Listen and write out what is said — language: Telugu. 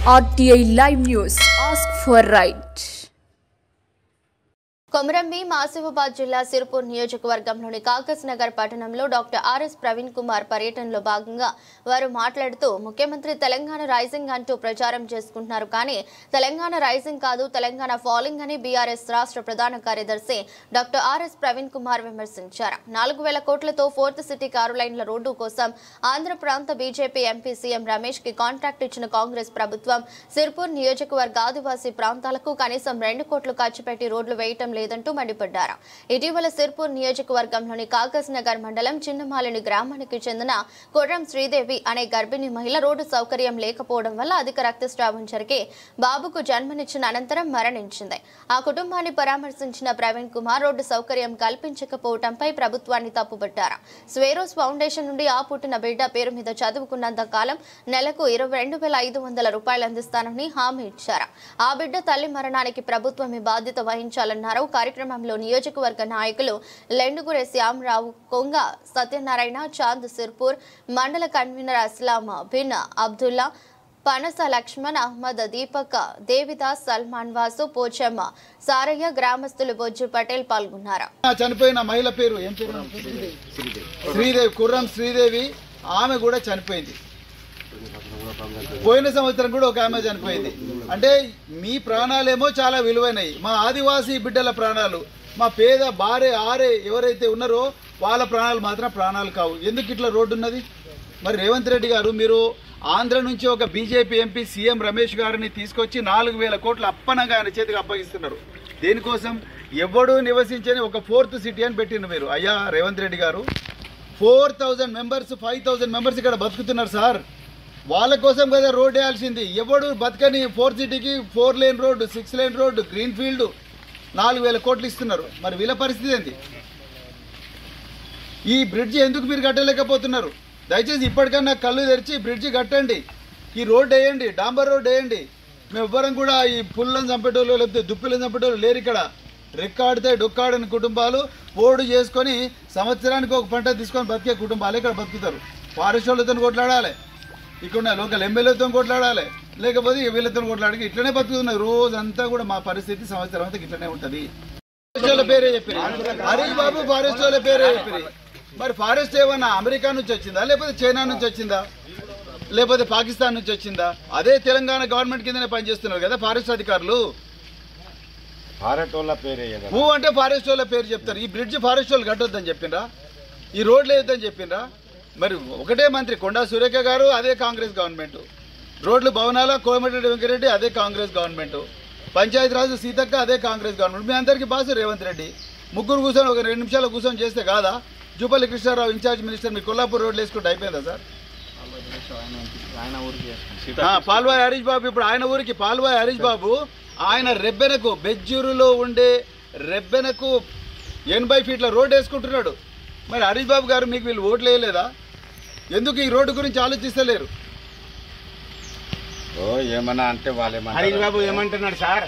RTI Live News. Ask for right. కొమరంభీ Asifabad జిల్లా సిర్పూర్ నియోజకవర్గంలోని కాకస్ నగర్ పట్టణంలో డాక్టర్ ఆర్ఎస్ ప్రవీణ్ కుమార్ పర్యటనలో భాగంగా వారు మాట్లాడుతూ ముఖ్యమంత్రి తెలంగాణ రైజింగ్ అంటూ ప్రచారం చేసుకుంటున్నారు కానీ తెలంగాణ రైజింగ్ కాదు తెలంగాణ ఫాలింగ్ అని బీఆర్ఎస్ రాష్ట్ర ప్రధాన కార్యదర్శి డాక్టర్ ఆర్ఎస్ ప్రవీణ్ కుమార్ విమర్శించారు. 4,000 కోట్లతో 4th సిటీ కారులైన్ల రోడ్డు కోసం ఆంధ్ర ప్రాంత బీజేపీ ఎంపీ సీఎం రమేష్ కి కాంట్రాక్ట్ ఇచ్చిన కాంగ్రెస్ ప్రభుత్వం సిర్పూర్ నియోజకవర్గ ఆదివాసీ ప్రాంతాలకు కనీసం 2 కోట్లు ఖర్చు పెట్టి రోడ్లు వేయటం లేదంటూ మండిపడ్డారు. ఇటీవల సిర్పూర్ నియోజకవర్గంలోని కాకస్ నగర్ మండలం చిన్నమాలిని గ్రామానికి చెందిన కొర్రం శ్రీదేవి అనే గర్భిణీ మహిళ రోడ్డు సౌకర్యం లేకపోవడం వల్ల అధిక రక్తస్రావం జరిగి బాబుకు జన్మనిచ్చిన అనంతరం మరణించింది. ఆ కుటుంబాన్ని పరామర్శించిన ప్రవీణ్ కుమార్ రోడ్డు సౌకర్యం కల్పించకపోవడంపై ప్రభుత్వాన్ని తప్పుపట్టారు. స్వేరోస్ ఫౌండేషన్ నుండి ఆ పుట్టిన బిడ్డ పేరు మీద చదువుకున్నంత కాలం నెలకు 22,500 రూపాయలు అందిస్తానని హామీ ఇచ్చారు. ఆ బిడ్డ తల్లి మరణానికి ప్రభుత్వమే బాధ్యత వహించాలన్నారు. కార్యక్రమంలో నియోజకవర్గ నాయకులు లెండుగురే శ్యామరావు, కొంగ సత్యనారాయణ, చాంద్, సిర్పూర్ మండల కన్వీనర్ అస్లాం బిన్ అబ్దుల్లా, పనస లక్ష్మణ్, అహ్మద్, దీపక్, దేవిదాస్, సల్మాన్ వాసు, పోచమ్మ, సారయ్య, గ్రామస్తులు బొజ్జు పటేల్ పాల్గొన్నారు. చనిపోయిన మహిళ పేరు ఏం పేరు? శ్రీదేవి, కుర్రం శ్రీదేవి. ఆమె కూడా చనిపోయింది. పోయిన సంవత్సరం కూడా ఒక ఆమె చనిపోయింది. అంటే మీ ప్రాణాలేమో చాలా విలువైనవి, మా ఆదివాసీ బిడ్డల ప్రాణాలు, మా పేద బారే ఆరే ఎవరైతే ఉన్నారో వాళ్ళ ప్రాణాలు మాత్రం ప్రాణాలు కావు. ఎందుకు ఇట్లా రోడ్డు ఉన్నది? మరి రేవంత్ రెడ్డి గారు మీరు ఆంధ్ర నుంచి ఒక బీజేపీ ఎంపీ సీఎం రమేష్ గారిని తీసుకొచ్చి 4,000 కోట్లు అప్పనంగా ఆయన చేతికి అప్పగిస్తున్నారు. దేనికోసం? ఎవడు నివసించని ఒక 4th సిటీ అని పెట్టిన మీరు. అయ్యా రేవంత్ రెడ్డి గారు, 4,000 మెంబర్స్ 5,000 మెంబర్స్ ఇక్కడ బతుకుతున్నారు సార్. వాళ్ళ కోసం కదా రోడ్ వేయాల్సింది. ఎవడు బతకని 4th సిటీకి 4 lane road, 6 lane road, green field 4,000 కోట్లు ఇస్తున్నారు. మరి వీళ్ళ పరిస్థితి ఏంటి? ఈ బ్రిడ్జి ఎందుకు మీరు కట్టలేకపోతున్నారు? దయచేసి ఇప్పటికన్నా కళ్ళు తెరిచి బ్రిడ్జి కట్టండి, ఈ రోడ్డు వేయండి, డాంబర్ రోడ్ వేయండి. మేము ఎవ్వరం కూడా ఈ పుల్లను చంపేటోళ్ళు లేకపోతే దుప్పిలను చంపేటోళ్ళు లేరు ఇక్కడ. రెక్కాడితే డొక్కాడని కుటుంబాలు పోడు చేసుకొని సంవత్సరానికి ఒక పంట తీసుకొని బతికే కుటుంబాలు ఇక్కడ బతుకుతారు. ఫారెస్ట్ వాళ్ళతో కొట్లాడాలి, ఇక్కడ లోకల్ ఎమ్మెల్యేతో కొట్లాడాలి, లేకపోతే వీళ్ళతో కొట్లాడి ఇట్లనే బతుకుతున్నారు. రోజంతా కూడా మా పరిస్థితి సంవత్సరం అంతా ఇట్లనే ఉంటుంది. ఫారెస్ట్ వాళ్ళ పేరే చెప్పి హరీష్ బాబు ఫారెస్ట్ వాళ్ళ పేరే చెప్పి. మరి ఫారెస్ట్ ఏమన్నా అమెరికా నుంచి వచ్చిందా, లేకపోతే చైనా నుంచి వచ్చిందా, లేకపోతే పాకిస్తాన్ నుంచి వచ్చిందా? అదే తెలంగాణ గవర్నమెంట్ కిందనే పనిచేస్తున్నారు కదా ఫారెస్ట్ అధికారులు. ఊ అంటే ఫారెస్ట్ వాళ్ళ పేరు చెప్తారు. ఈ బ్రిడ్జ్ ఫారెస్ట్ వాళ్ళు కట్టొద్దని చెప్పిండ్రా, ఈ రోడ్లు వేయొద్దని చెప్పిండ్రా? మరి ఒకటే మంత్రి కొండా సురేఖ గారు, అదే కాంగ్రెస్ గవర్నమెంట్. రోడ్లు భవనాల కోమటిరెడ్డి వెంకరెడ్డి, అదే కాంగ్రెస్ గవర్నమెంట్. పంచాయతీరాజు సీతక్క, అదే కాంగ్రెస్ గవర్నమెంట్. మీ అందరికీ బాసు రేవంత్ రెడ్డి. ముగ్గురు కూర్చొని ఒక 2 నిమిషాలు కూర్చొని చేస్తే కాదా? జూపల్లి కృష్ణారావు ఇన్ఛార్జ్ మినిస్టర్, మీ కొల్లాపూర్ రోడ్లు వేసుకుంటే అయిపోయిందా సార్? పాల్వాయి హరీష్ బాబు, ఇప్పుడు ఆయన ఊరికి పాల్వాయి హరీష్ బాబు ఆయన రెబ్బెనకు బెజ్జూరులో ఉండే రెబ్బెనకు 80 ఫీట్ల రోడ్డు వేసుకుంటున్నాడు. మరి హరీష్ బాబు గారు మీకు వీళ్ళు ఓట్లు వేయలేదా? ఎందుకు ఈ రోడ్డు గురించి ఆలోచిస్తలేరు? ఏమన్నా అంటే వాళ్ళేమన్నా హరీష్ బాబు ఏమంటున్నాడు సార్?